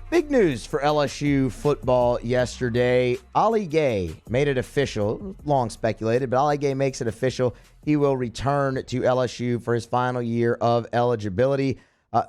Big news for LSU football yesterday. Ali Gaye made it official. Long speculated, but Ali Gaye makes it official. He will return to LSU for his final year of eligibility.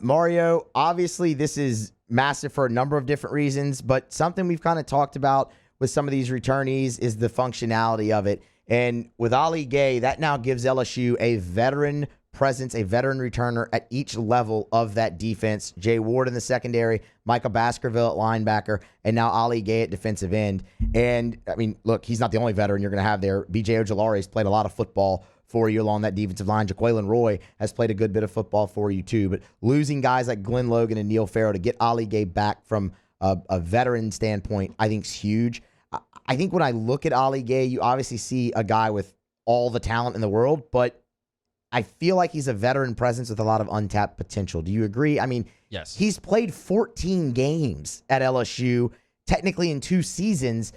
Mario, obviously this is massive for a number of different reasons, but something we've kind of talked about with some of these returnees is the functionality of it. And with Ali Gaye, that now gives LSU a veteran presence, a veteran returner at each level of that defense. Jay Ward in the secondary, Micah Baskerville at linebacker, and now Ali Gaye at defensive end. And, I mean, look, he's not the only veteran you're going to have there. B.J. Ojulari has played a lot of football for you along that defensive line. Jaquelin Roy has played a good bit of football for you, too. But losing guys like Glenn Logan and Neil Farrell to get Ali Gaye back from a veteran standpoint, I think is huge. I think when I look at Ali Gaye, you obviously see a guy with all the talent in the world, but I feel like he's a veteran presence with a lot of untapped potential. Do you agree? I mean, yes. He's played 14 games at LSU, technically in 2 seasons.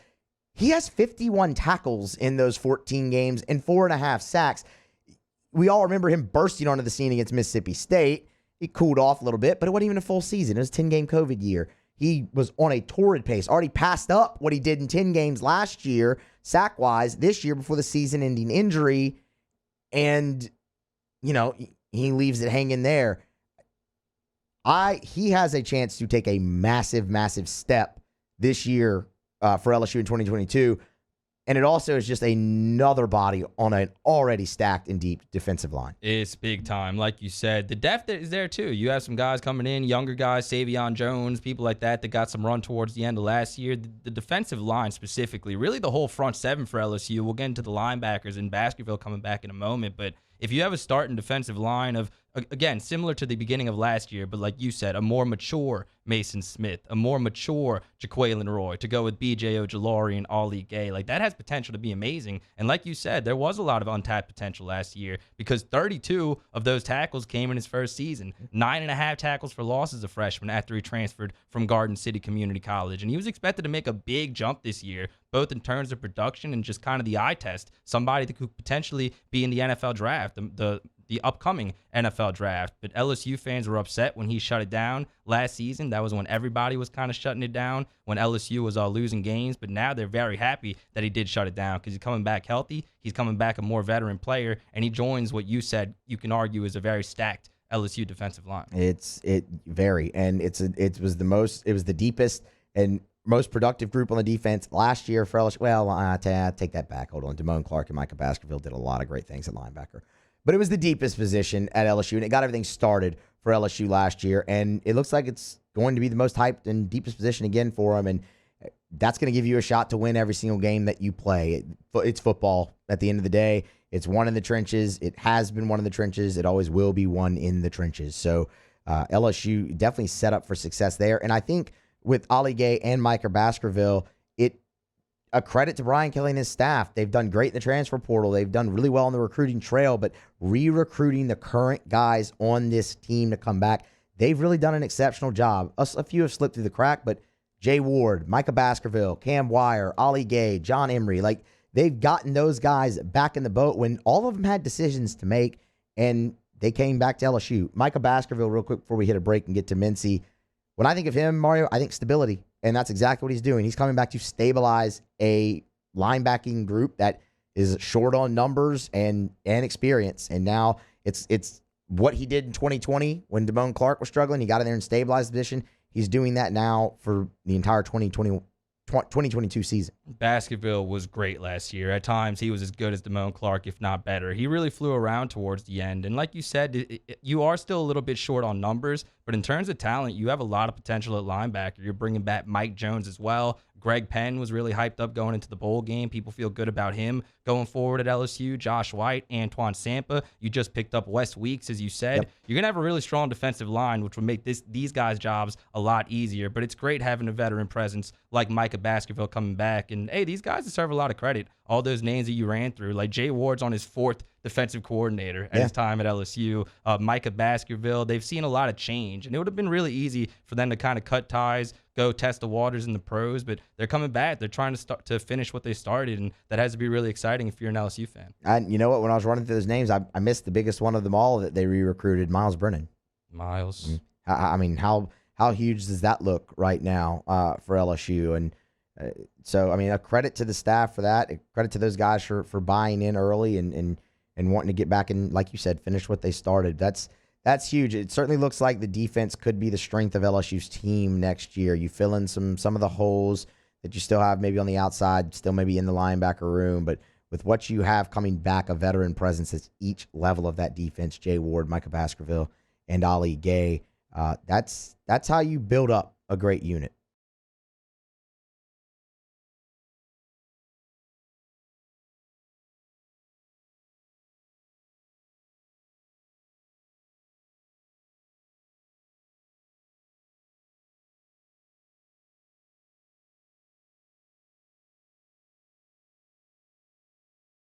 He has 51 tackles in those 14 games and 4.5 sacks. We all remember him bursting onto the scene against Mississippi State. He cooled off a little bit, but it wasn't even a full season. It was a 10-game COVID year. He was on a torrid pace, already passed up what he did in 10 games last year, sack-wise, this year before the season-ending injury, and you know, he leaves it hanging there. He has a chance to take a massive, massive step this year for LSU in 2022. And it also is just another body on an already stacked and deep defensive line. It's big time. Like you said, the depth is there too. You have some guys coming in, younger guys, Savion Jones, people like that got some run towards the end of last year. The defensive line specifically, really the whole front seven for LSU. We'll get into the linebackers and Baskerville coming back in a moment. But if you have a starting defensive line of, again, similar to the beginning of last year, but like you said, a more mature Mason Smith, a more mature Jaquelin Roy, to go with B.J. Ojulari and Ali Gaye, like that has potential to be amazing. And like you said, there was a lot of untapped potential last year because 32 of those tackles came in his first season. 9.5 tackles for loss as a freshman after he transferred from Garden City Community College. And he was expected to make a big jump this year, both in terms of production and just kind of the eye test. Somebody that could potentially be in the NFL draft, the upcoming NFL draft. But LSU fans were upset when he shut it down last season. That was when everybody was kind of shutting it down, when LSU was all losing games. But now they're very happy that he did shut it down because he's coming back healthy. He's coming back a more veteran player, and he joins what you said you can argue is a very stacked LSU defensive line. It was the deepest and most productive group on the defense last year for LSU. Well, I take that back. Hold on. Damone Clark and Micah Baskerville did a lot of great things at linebacker. But it was the deepest position at LSU, and it got everything started for LSU last year. And it looks like it's going to be the most hyped and deepest position again for him. And that's going to give you a shot to win every single game that you play. It's football at the end of the day. It's one in the trenches. It has been one in the trenches. It always will be one in the trenches. So LSU definitely set up for success there. And I think with Ali Gaye and Micah Baskerville, a credit to Brian Kelly and his staff. They've done great in the transfer portal. They've done really well on the recruiting trail, but re-recruiting the current guys on this team to come back, they've really done an exceptional job. A few have slipped through the crack, but Jay Ward, Micah Baskerville, Cam Wire, Ali Gaye, John Emery, like they've gotten those guys back in the boat when all of them had decisions to make, and they came back to LSU. Micah Baskerville, real quick before we hit a break and get to Mincy. When I think of him, Mario, I think stability. And that's exactly what he's doing. He's coming back to stabilize a linebacking group that is short on numbers and experience. And now it's what he did in 2020 when Damone Clark was struggling. He got in there and stabilized the position. He's doing that now for the entire 2022 season. Baskerville was great last year. At times, he was as good as Damone Clark, if not better. He really flew around towards the end. And like you said, you are still a little bit short on numbers, but in terms of talent, you have a lot of potential at linebacker. You're bringing back Mike Jones as well. Greg Penn was really hyped up going into the bowl game. People feel good about him going forward at LSU. Josh White, Antoine Sampa. You just picked up Wes Weeks, as you said. Yep. You're going to have a really strong defensive line, which will make these guys' jobs a lot easier. But it's great having a veteran presence like Micah Baskerville coming back. And, hey, these guys deserve a lot of credit. All those names that you ran through, like Jay Ward's on his 4th defensive coordinator at his time at LSU. Micah Baskerville, they've seen a lot of change. And it would have been really easy for them to kind of cut ties, go test the waters in the pros, but they're coming back. They're trying to finish what they started, and that has to be really exciting if you're an LSU fan. And you know what? When I was running through those names, I missed the biggest one of them all that they re-recruited, Miles Brennan. Miles. I mean, how how huge does that look right now for LSU? And so, I mean, a credit to the staff for that. A credit to those guys for buying in early and wanting to get back and, like you said, finish what they started. That's huge. It certainly looks like the defense could be the strength of LSU's team next year. You fill in some of the holes that you still have maybe on the outside, still maybe in the linebacker room, but with what you have coming back, a veteran presence at each level of that defense, Jay Ward, Micah Baskerville, and Ali Gaye, that's how you build up a great unit.